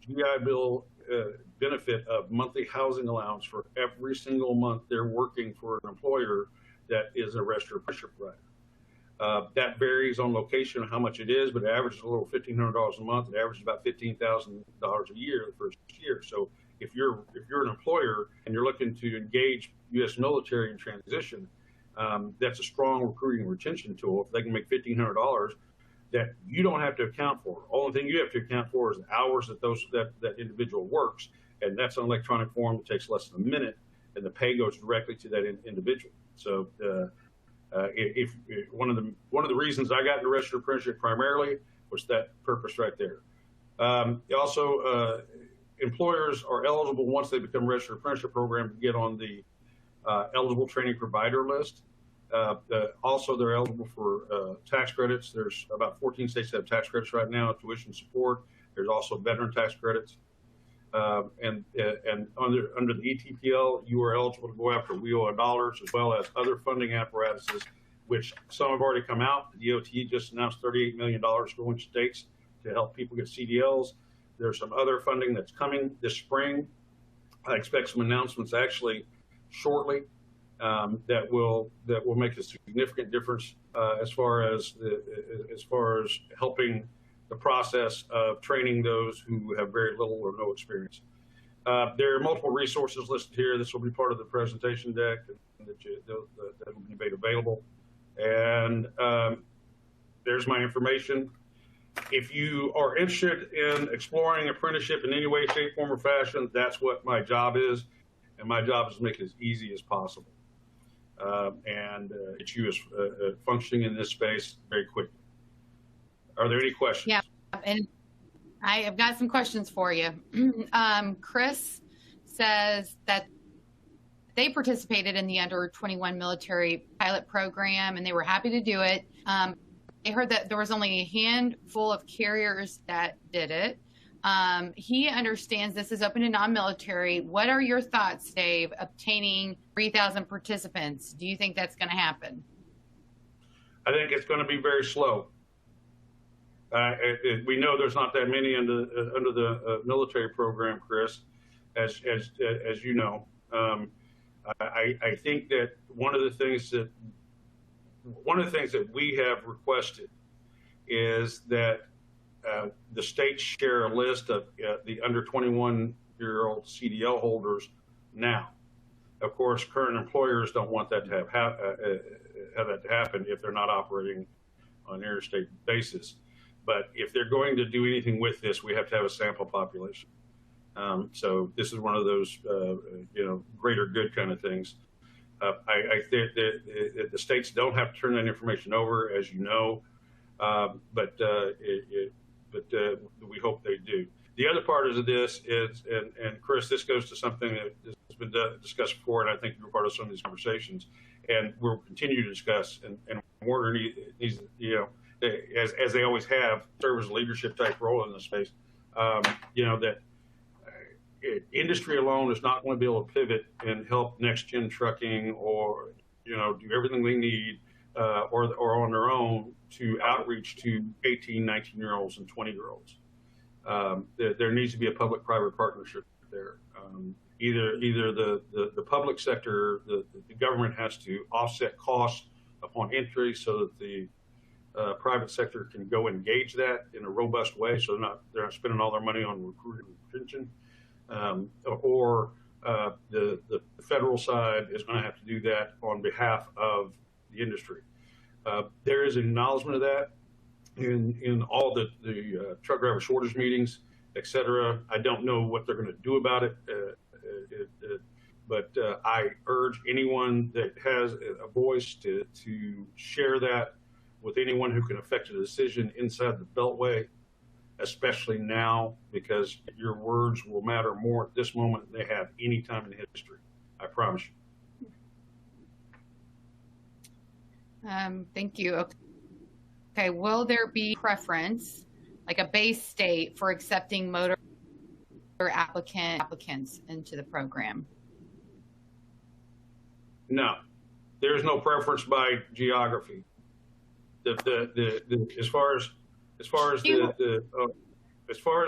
GI Bill benefit of monthly housing allowance for every single month they're working for an employer that is a registered apprenticeship provider. That varies on location how much it is, but it averages a little $1,500 a month. It averages about $15,000 a year the first year. So if you're an employer and you're looking to engage U.S. military in transition, that's a strong recruiting and retention tool. If they can make $1,500, that you don't have to account for. Only thing you have to account for is the hours that individual works, and that's an electronic form that takes less than a minute, and the pay goes directly to that individual. So if one of the reasons I got into registered apprenticeship primarily was that purpose right there. Also, employers are eligible once they become registered apprenticeship program to get on the eligible training provider list. Also, they're eligible for tax credits. There's about 14 states that have tax credits right now, tuition support. There's also veteran tax credits. And under the ETPL, you are eligible to go after WIOA dollars, as well as other funding apparatuses, which some have already come out. The DOT just announced $38 million going to states to help people get CDLs. There's some other funding that's coming this spring. I expect some announcements actually shortly. That will make a significant difference as far as helping the process of training those who have very little or no experience. There are multiple resources listed here. This will be part of the presentation deck that will be made available. And there's my information. If you are interested in exploring apprenticeship in any way, shape, form, or fashion, that's what my job is. And my job is to make it as easy as possible. It's you functioning in this space very quickly. Are there any questions? Yeah, and I have got some questions for you. Chris says that they participated in the under 21 military pilot program and they were happy to do it. They heard that there was only a handful of carriers that did it. He understands this is open to non-military. What are your thoughts, Dave, obtaining 3,000 participants? Do you think that's going to happen? I think it's going to be very slow. We know there's not that many under the military program, Chris, as you know. I think that one of the things that one of the things that we have requested is that the state share a list of the under 21-year-old CDL holders now. Of course, current employers don't want that to have that to happen if they're not operating on an interstate basis. But if they're going to do anything with this, we have to have a sample population. So this is one of those, greater good kind of things. I think that the states don't have to turn that information over, as you know, but we hope they do. The other part of this is, and Chris, this goes to something that has been discussed before, and I think you were part of some of these conversations, and we'll continue to discuss. And Warner needs, as they always have, serve as a leadership type role in this space. That industry alone is not going to be able to pivot and help next gen trucking or do everything they need or on their own to outreach to 18, 19-year-olds and 20-year-olds. There needs to be a public-private partnership there. Either the public sector, the government has to offset costs upon entry so that the private sector can go engage that in a robust way, so they're not spending all their money on recruiting and retention. Or the federal side is going to have to do that on behalf of the industry. There is an acknowledgement of that in all the truck driver shortage meetings, et cetera. I don't know what they're going to do about it, but I urge anyone that has a voice to share that with anyone who can affect a decision inside the Beltway, especially now, because your words will matter more at this moment than they have any time in history. I promise you. Thank you. Okay, will there be preference, like a base state, for accepting motor applicants into the program? No, there's no preference by geography. As far as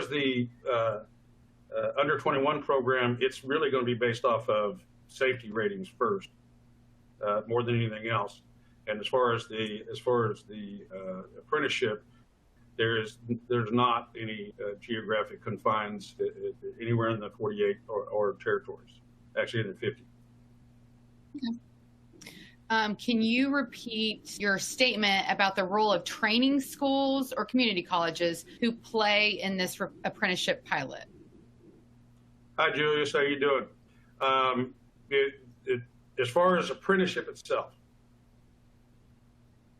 the under 21 program, it's really going to be based off of safety ratings first, more than anything else. And as far as the apprenticeship, there's not any geographic confines anywhere in the 48 or territories, actually in the 50. Okay. Can you repeat your statement about the role of training schools or community colleges who play in this apprenticeship pilot? Hi, Julius. How you doing? As far as apprenticeship itself,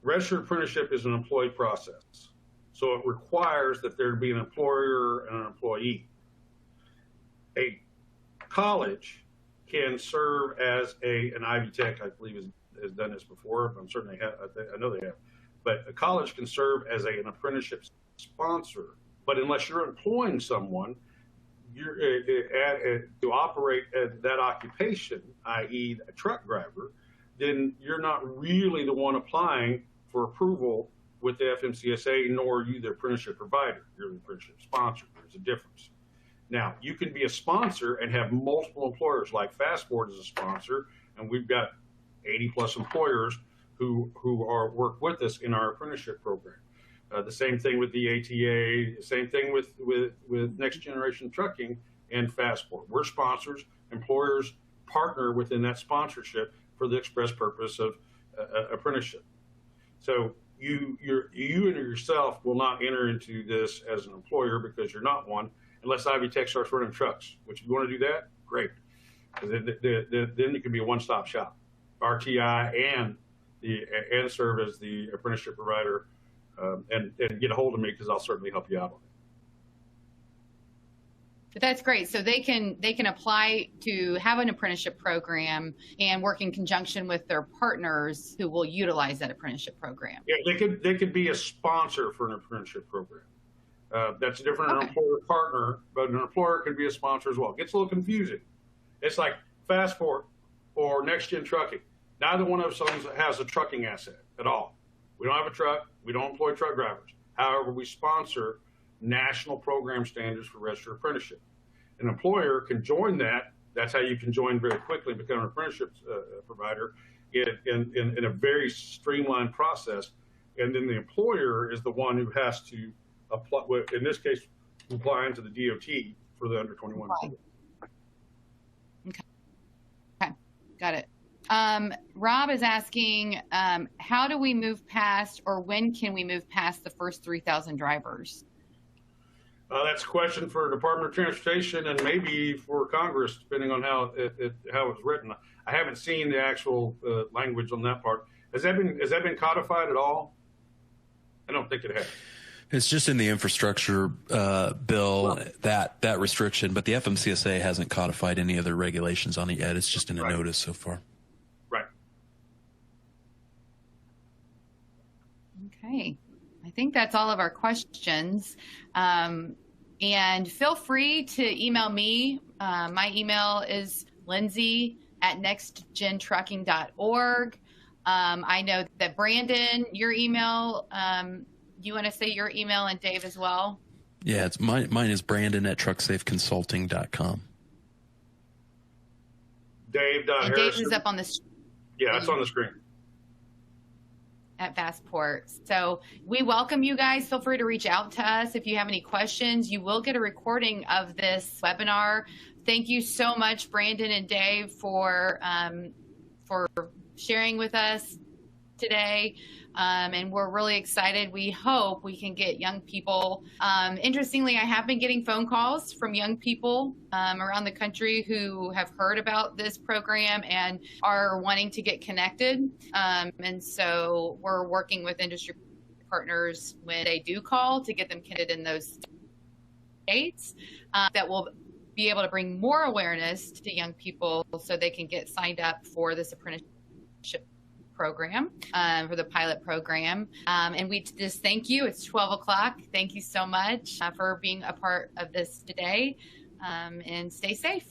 registered apprenticeship is an employee process. So it requires that there be an employer and an employee. A college can serve as an Ivy Tech, I believe, has done this before. I'm certain they have. I know they have. But a college can serve as an apprenticeship sponsor. But unless you're employing someone, to operate that occupation, i.e. a truck driver, then you're not really the one applying for approval with the FMCSA, nor are you the apprenticeship provider. You're the apprenticeship sponsor. There's a difference. Now, you can be a sponsor and have multiple employers, like Fastport is a sponsor, and we've got 80-plus employers who work with us in our apprenticeship program. The same thing with the ATA, same thing with Next Generation Trucking and Fastport. We're sponsors. Employers partner within that sponsorship for the express purpose of apprenticeship. So you and yourself will not enter into this as an employer because you're not one, unless Ivy Tech starts running trucks. Which, if you want to do that, great. Then it can be a one-stop shop. RTI and serve as the apprenticeship provider, and get a hold of me because I'll certainly help you out on it. But that's great. So they can apply to have an apprenticeship program and work in conjunction with their partners who will utilize that apprenticeship program. Yeah, they could be a sponsor for an apprenticeship program. That's different than an employer partner, but an employer can be a sponsor as well. It gets a little confusing. It's like Fastport or Next Gen Trucking. Neither one of us has a trucking asset at all. We don't have a truck. We don't employ truck drivers. However, we sponsor national program standards for registered apprenticeship. An employer can join that. That's how you can join very quickly and become an apprenticeship provider, in a very streamlined process. And then the employer is the one who has to apply, in this case, apply into the DOT for the under 21. Okay, got it. Rob is asking, how do we move past, or when can we move past the first 3,000 drivers? That's a question for Department of Transportation and maybe for Congress, depending on how it's written. I haven't seen the actual language on that part. Has that been codified at all? I don't think it has. It's just in the infrastructure bill, that restriction, but the FMCSA hasn't codified any other regulations on it yet. It's just in a notice so far. Right. Okay. I think that's all of our questions. And feel free to email me. My email is lindsay@nextgentrucking.org. I know that Brandon, your email, you want to say your email, and Dave as well? Yeah, it's mine is Brandon@trucksafeconsulting.com. Dave.Harrison. Dave is up on the screen. Yeah, it's on the screen. At Fastport. So we welcome you guys. Feel free to reach out to us if you have any questions. You will get a recording of this webinar. Thank you so much, Brandon and Dave, for sharing with us today. And we're really excited. We hope we can get young people. Interestingly, I have been getting phone calls from young people around the country who have heard about this program and are wanting to get connected. And so we're working with industry partners when they do call to get them connected in those states that will be able to bring more awareness to young people so they can get signed up for this apprenticeship program, for the pilot program. And we just thank you. It's 12 o'clock. Thank you so much for being a part of this today, and stay safe.